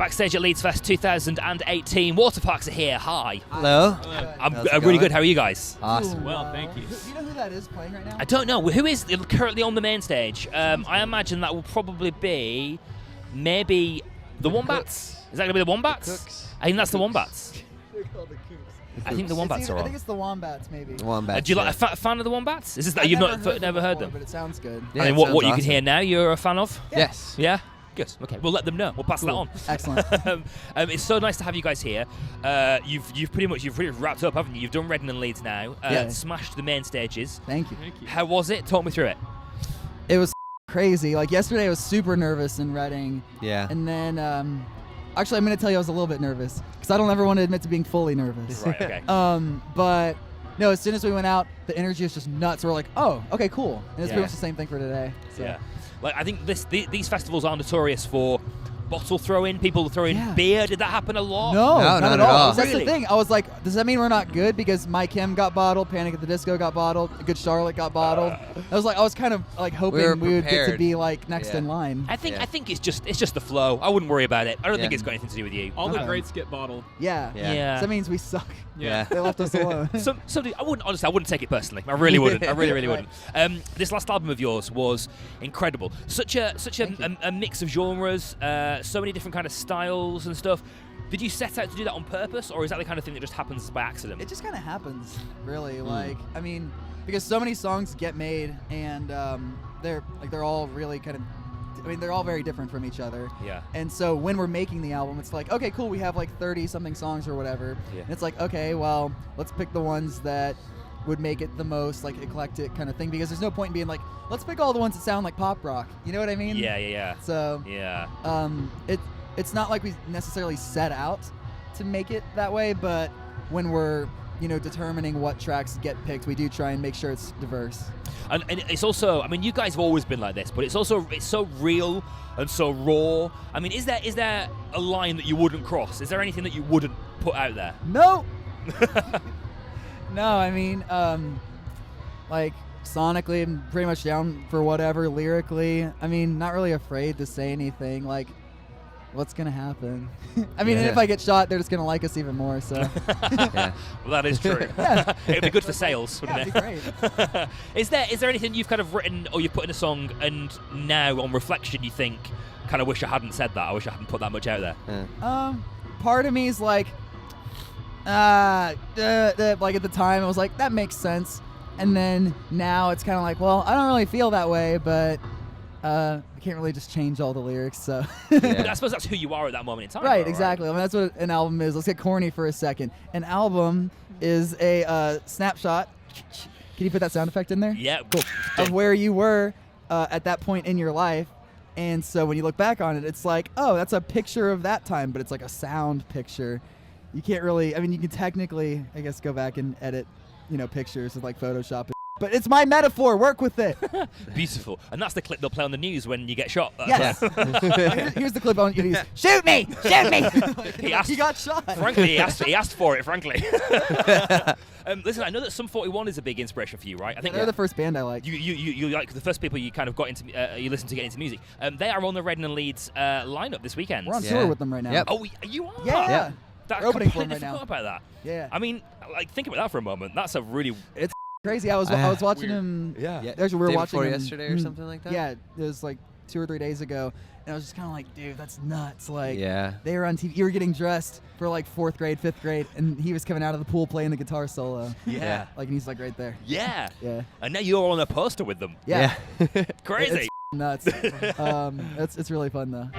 Backstage at Leeds Fest 2018. Waterparks are here. Hi. Hello. I'm really good. How are you guys? Awesome. Well, thank you. Do you know who that is playing right now? I don't know. Who is currently on the main stage? I imagine that will probably be maybe the Wombats. Is that going to be the Wombats? Cooks. I think that's the Wombats. They're called the Coops. I think the Wombats are I on. think it's the Wombats, maybe. Wombats. Do you like a fan of the Wombats? Is this that I've you've never heard before, them? but it sounds good. Yeah, I mean, it what sounds you can awesome. hear now, you're a fan of? Yes. Yeah. Good. Okay. We'll let them know. We'll pass that on. Excellent. It's so nice to have you guys here. You've pretty much wrapped up, haven't you? You've done Reading and Leeds now. Yeah. Smashed the main stages. Thank you. Thank you. How was it? Talk me through it. It was crazy. Like yesterday, I was super nervous in Reading, Yeah. and then actually, I'm going to tell you I was a little bit nervous because I don't ever want to admit to being fully nervous. Right. Okay. But no, as soon as we went out, the energy was just nuts. We're like, oh, okay, cool. And it's Yeah. pretty much the same thing for today. So. Yeah. Like I think these festivals are notorious for bottle throwing. People throwing Yeah. beer. Did that happen a lot? No, No, not at all. That's Really? the thing. I was like, does that mean we're not good? Because My Kim got bottled, Panic at the Disco got bottled, Good Charlotte got bottled. I was kind of like hoping We were we would get to prepared. be like next Yeah. in line. I think Yeah. I think it's just the flow. I wouldn't worry about it. I don't think Yeah. it's got anything to do with you. All the Okay. greats get bottled. Yeah. Yeah. So that means we suck. Yeah. They left us alone. I wouldn't take it personally. I really wouldn't. I really Right. wouldn't. This last album of yours was incredible. Such a mix of genres, so many different kind of styles and stuff. Did you set out to do that on purpose, or is that the kind of thing that just happens by accident? It just kind of happens, really. Like, I mean, because so many songs get made, and they're all really kind of. I mean, they're all very different from each other. Yeah. And so when we're making the album, it's like, okay, cool, we have like 30-something songs or whatever. Yeah. And it's like, okay, well, let's pick the ones that would make it the most like eclectic kind of thing, because there's no point in being like, let's pick all the ones that sound like pop rock. You know what I mean? Yeah. So Yeah. it's not like we necessarily set out to make it that way, but when we're determining what tracks get picked, we do try and make sure it's diverse. And it's also, I mean, you guys have always been like this, but it's so real and so raw. I mean, is there a line that you wouldn't cross? Is there anything that you wouldn't put out there? No. No, I mean, like sonically, I'm pretty much down for whatever. Lyrically, I mean, not really afraid to say anything. Like, what's gonna happen? I mean, and if Yeah. I get shot, they're just gonna like us even more. So Yeah. Well, that is true. Yeah. It'd be good for sales, yeah, wouldn't it'd be great. it? Is there anything you've kind of written or you've put in a song and now on reflection you think, kind of wish I hadn't said that. I wish I hadn't put that much out there. Yeah. Part of me is like, like at the time I was like, that makes sense, and then now it's kind of like, well, I don't really feel that way, but I can't really just change all the lyrics, so. But Yeah. I suppose that's who you are at that moment in time. Right, though, exactly. I mean, that's what an album is. Let's get corny for a second. An album is a snapshot. Can you put that sound effect in there? Yeah, cool. Of where you were at that point in your life. And so when you look back on it, it's like, oh, that's a picture of that time, but it's like a sound picture. You can't really, I mean, you can technically, I guess, go back and edit, pictures with like Photoshop. But it's my metaphor. Work with it. Beautiful. And that's the clip they'll play on the news when you get shot. Yes. Here's the clip I want you to use. Shoot me! Shoot me! He asked- He got shot. Frankly, he asked for it, frankly. Listen, I know that Sum 41 is a big inspiration for you, right? I think They're the first band I like. you like the first people you kind of got into, you listened to get into music. They are on the Reading and Leeds lineup this weekend. We're on Yeah. tour with them right now. Yep. Oh, you are? Yeah. Yeah. That, We're opening for 'em completely right now. forgot about that. Yeah. I mean, like, think about that for a moment. That's a really... It's crazy. I was watching Weird. him. Yeah. Actually, we were Day watching before him yesterday or something like that? Yeah, it was like 2 or 3 days ago, and I was just kind of like, dude, that's nuts. Like, Yeah. they were on TV. You were getting dressed for like 4th grade, 5th grade, and he was coming out of the pool playing the guitar solo. Yeah. Like, and he's like right there. Yeah. Yeah. And now you're on a poster with them. Yeah. Crazy. It's nuts. It's really fun though.